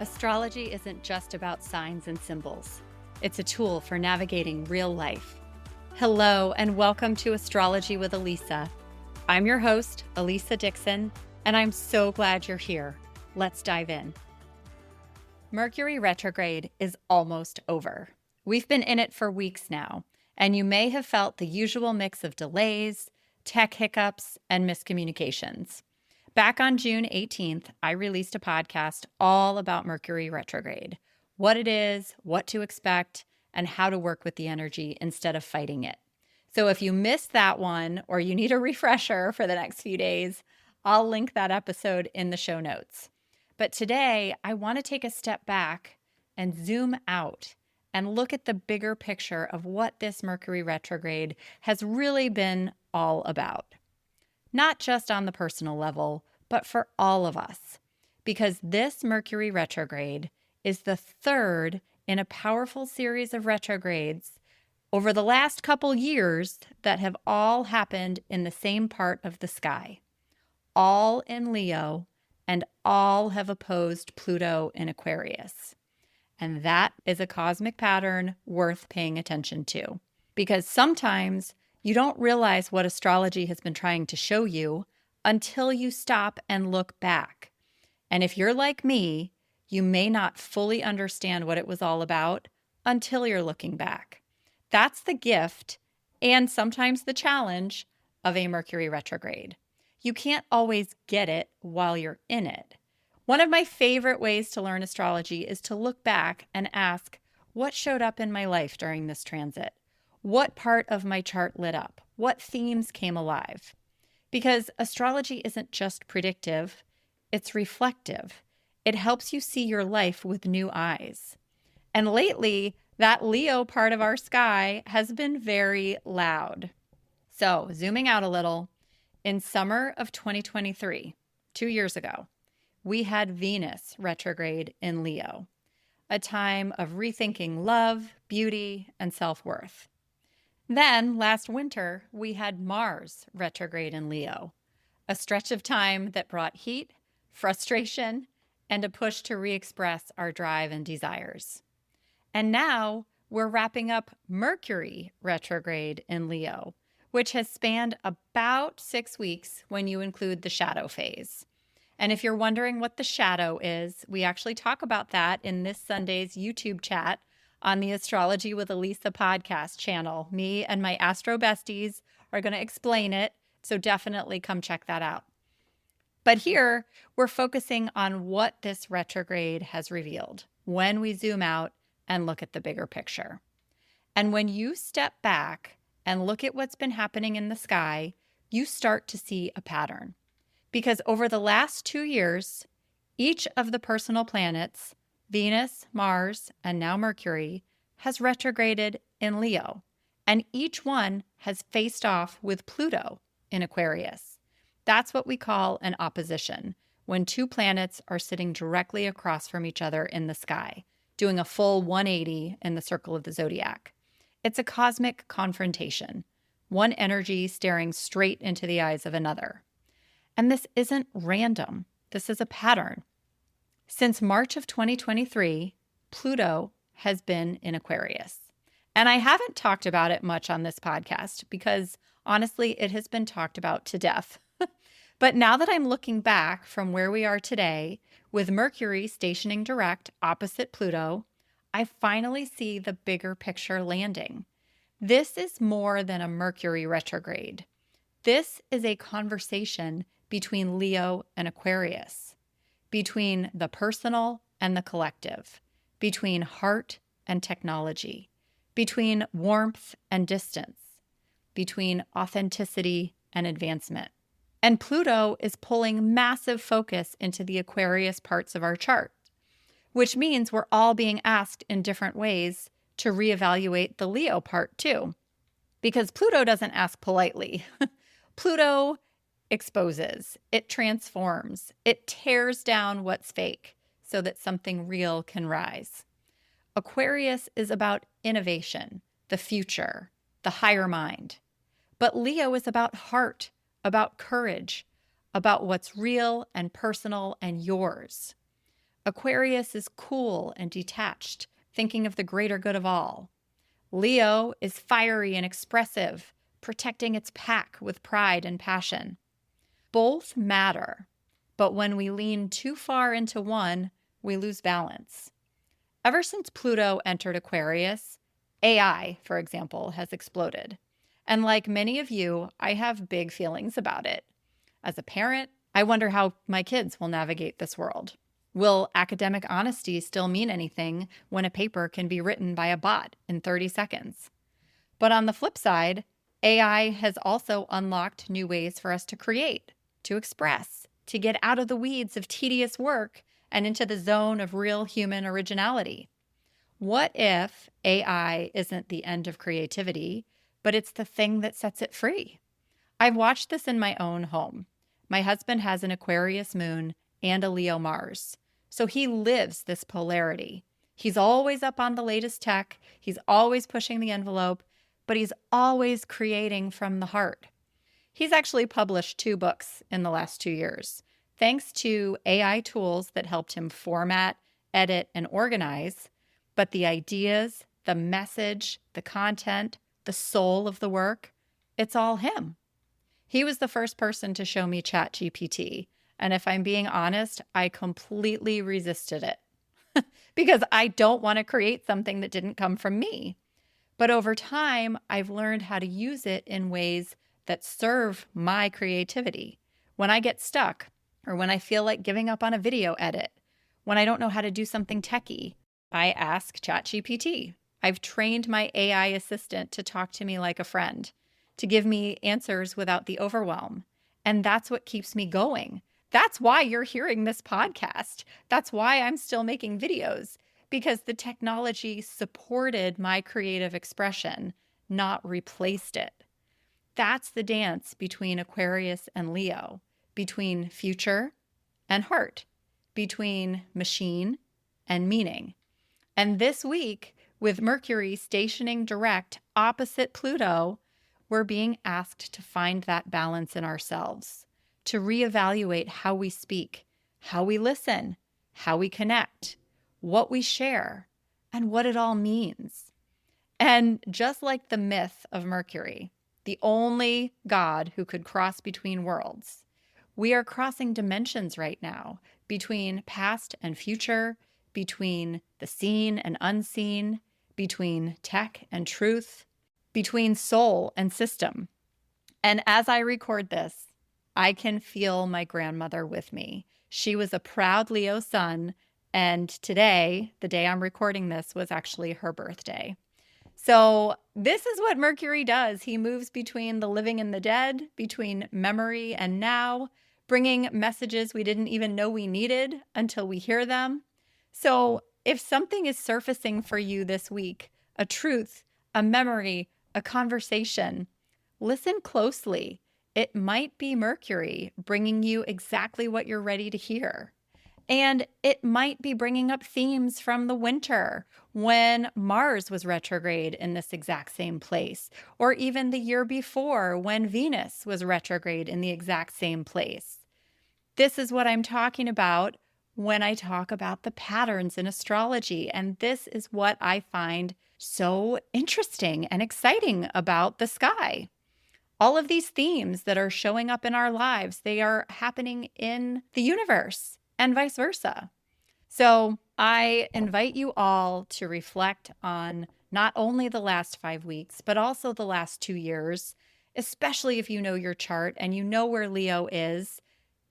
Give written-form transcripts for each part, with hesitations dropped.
Astrology isn't just about signs and symbols. It's a tool for navigating real life. Hello, and welcome to Astrology with Alisa. I'm your host, Alisa Dixon, and I'm so glad you're here. Let's dive in. Mercury Retrograde is almost over. We've been in it for weeks now, and you may have felt the usual mix of delays, tech hiccups, and miscommunications. Back on June 18th, I released a podcast all about Mercury Retrograde, what it is, what to expect, and how to work with the energy instead of fighting it. So if you missed that one or you need a refresher for the next few days, I'll link that episode in the show notes. But today, I want to take a step back and zoom out and look at the bigger picture of what this Mercury Retrograde has really been all about. Not just on the personal level, but for all of us. Because this Mercury retrograde is the third in a powerful series of retrogrades over the last couple years that have all happened in the same part of the sky. All in Leo, and all have opposed Pluto in Aquarius. And that is a cosmic pattern worth paying attention to. Because sometimes you don't realize what astrology has been trying to show you until you stop and look back. And if you're like me, you may not fully understand what it was all about until you're looking back. That's the gift and sometimes the challenge of a Mercury retrograde. You can't always get it while you're in it. One of my favorite ways to learn astrology is to look back and ask, what showed up in my life during this transit? What part of my chart lit up? What themes came alive? Because astrology isn't just predictive, it's reflective. It helps you see your life with new eyes. And lately, that Leo part of our sky has been very loud. So, zooming out a little, in summer of 2023, 2 years ago, we had Venus retrograde in Leo, a time of rethinking love, beauty, and self-worth. Then, last winter, we had Mars retrograde in Leo, a stretch of time that brought heat, frustration, and a push to re-express our drive and desires. And now, we're wrapping up Mercury retrograde in Leo, which has spanned about 6 weeks when you include the shadow phase. And if you're wondering what the shadow is, we actually talk about that in this Sunday's YouTube chat on the Astrology with Alisa podcast channel. Me and my Astro Besties are going to explain it, so definitely come check that out. But here, we're focusing on what this retrograde has revealed when we zoom out and look at the bigger picture. And when you step back and look at what's been happening in the sky, you start to see a pattern. Because over the last 2 years, each of the personal planets, Venus, Mars, and now Mercury, has retrograded in Leo, and each one has faced off with Pluto in Aquarius. That's what we call an opposition, when two planets are sitting directly across from each other in the sky, doing a full 180 in the circle of the zodiac. It's a cosmic confrontation, one energy staring straight into the eyes of another. And this isn't random. This is a pattern. Since March of 2023, Pluto has been in Aquarius. And I haven't talked about it much on this podcast because honestly, it has been talked about to death. But now that I'm looking back from where we are today, with Mercury stationing direct opposite Pluto, I finally see the bigger picture landing. This is more than a Mercury retrograde. This is a conversation between Leo and Aquarius, between the personal and the collective, between heart and technology, between warmth and distance, between authenticity and advancement. And Pluto is pulling massive focus into the Aquarius parts of our chart, which means we're all being asked in different ways to reevaluate the Leo part too. Because Pluto doesn't ask politely. Pluto exposes, it transforms, it tears down what's fake so that something real can rise. Aquarius is about innovation, the future, the higher mind. But Leo is about heart, about courage, about what's real and personal and yours. Aquarius is cool and detached, thinking of the greater good of all. Leo is fiery and expressive, protecting its pack with pride and passion. Both matter, but when we lean too far into one, we lose balance. Ever since Pluto entered Aquarius, AI, for example, has exploded. And like many of you, I have big feelings about it. As a parent, I wonder how my kids will navigate this world. Will academic honesty still mean anything when a paper can be written by a bot in 30 seconds? But on the flip side, AI has also unlocked new ways for us to create, to express, to get out of the weeds of tedious work and into the zone of real human originality. What if AI isn't the end of creativity, but it's the thing that sets it free? I've watched this in my own home. My husband has an Aquarius moon and a Leo Mars, so he lives this polarity. He's always up on the latest tech, he's always pushing the envelope, but he's always creating from the heart. He's actually published 2 books in the last 2 years, thanks to AI tools that helped him format, edit, and organize. But the ideas, the message, the content, the soul of the work, it's all him. He was the first person to show me ChatGPT, and if I'm being honest, I completely resisted it because I don't want to create something that didn't come from me. But over time, I've learned how to use it in ways that serve my creativity. When I get stuck, or when I feel like giving up on a video edit, when I don't know how to do something techie, I ask ChatGPT. I've trained my AI assistant to talk to me like a friend, to give me answers without the overwhelm. And that's what keeps me going. That's why you're hearing this podcast. That's why I'm still making videos, because the technology supported my creative expression, not replaced it. That's the dance between Aquarius and Leo, between future and heart, between machine and meaning. And this week, with Mercury stationing direct opposite Pluto, we're being asked to find that balance in ourselves, to reevaluate how we speak, how we listen, how we connect, what we share, and what it all means. And just like the myth of Mercury, the only god who could cross between worlds, we are crossing dimensions right now between past and future, between the seen and unseen, between tech and truth, between soul and system. And as I record this, I can feel my grandmother with me. She was a proud Leo sun, and today, the day I'm recording this, was actually her birthday. So this is what Mercury does. He moves between the living and the dead, between memory and now, bringing messages we didn't even know we needed until we hear them. So if something is surfacing for you this week, a truth, a memory, a conversation, listen closely. It might be Mercury bringing you exactly what you're ready to hear. And it might be bringing up themes from the winter when Mars was retrograde in this exact same place, or even the year before when Venus was retrograde in the exact same place. This is what I'm talking about when I talk about the patterns in astrology. And this is what I find so interesting and exciting about the sky. All of these themes that are showing up in our lives, they are happening in the universe and vice versa. So I invite you all to reflect on not only the last 5 weeks, but also the last 2 years, especially if you know your chart and you know where Leo is.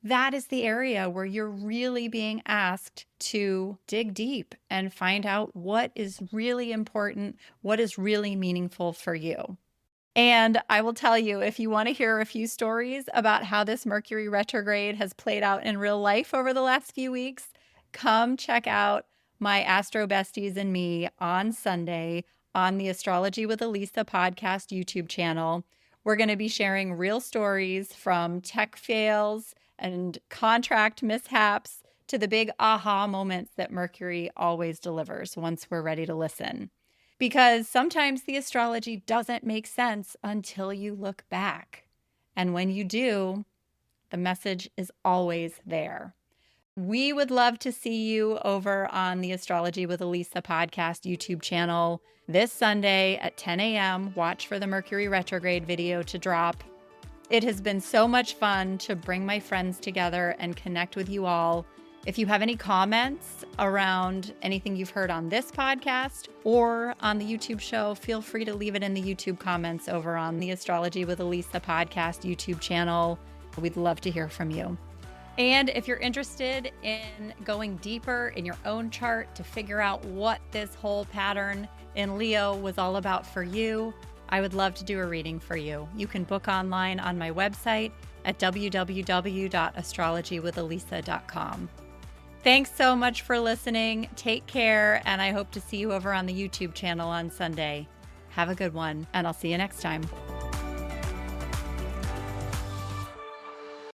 That is the area where you're really being asked to dig deep and find out what is really important, what is really meaningful for you. And I will tell you, if you want to hear a few stories about how this Mercury retrograde has played out in real life over the last few weeks, come check out my Astro Besties and me on Sunday on the Astrology with Alisa podcast YouTube channel. We're going to be sharing real stories from tech fails and contract mishaps to the big aha moments that Mercury always delivers once we're ready to listen. Because sometimes the astrology doesn't make sense until you look back. And when you do, the message is always there. We would love to see you over on the Astrology with Alisa podcast YouTube channel this Sunday at 10 a.m. Watch for the Mercury Retrograde video to drop. It has been so much fun to bring my friends together and connect with you all. If you have any comments around anything you've heard on this podcast or on the YouTube show, feel free to leave it in the YouTube comments over on the Astrology with Alisa podcast YouTube channel. We'd love to hear from you. And if you're interested in going deeper in your own chart to figure out what this whole pattern in Leo was all about for you, I would love to do a reading for you. You can book online on my website at www.astrologywithalisa.com. Thanks so much for listening. Take care, and I hope to see you over on the YouTube channel on Sunday. Have a good one, and I'll see you next time.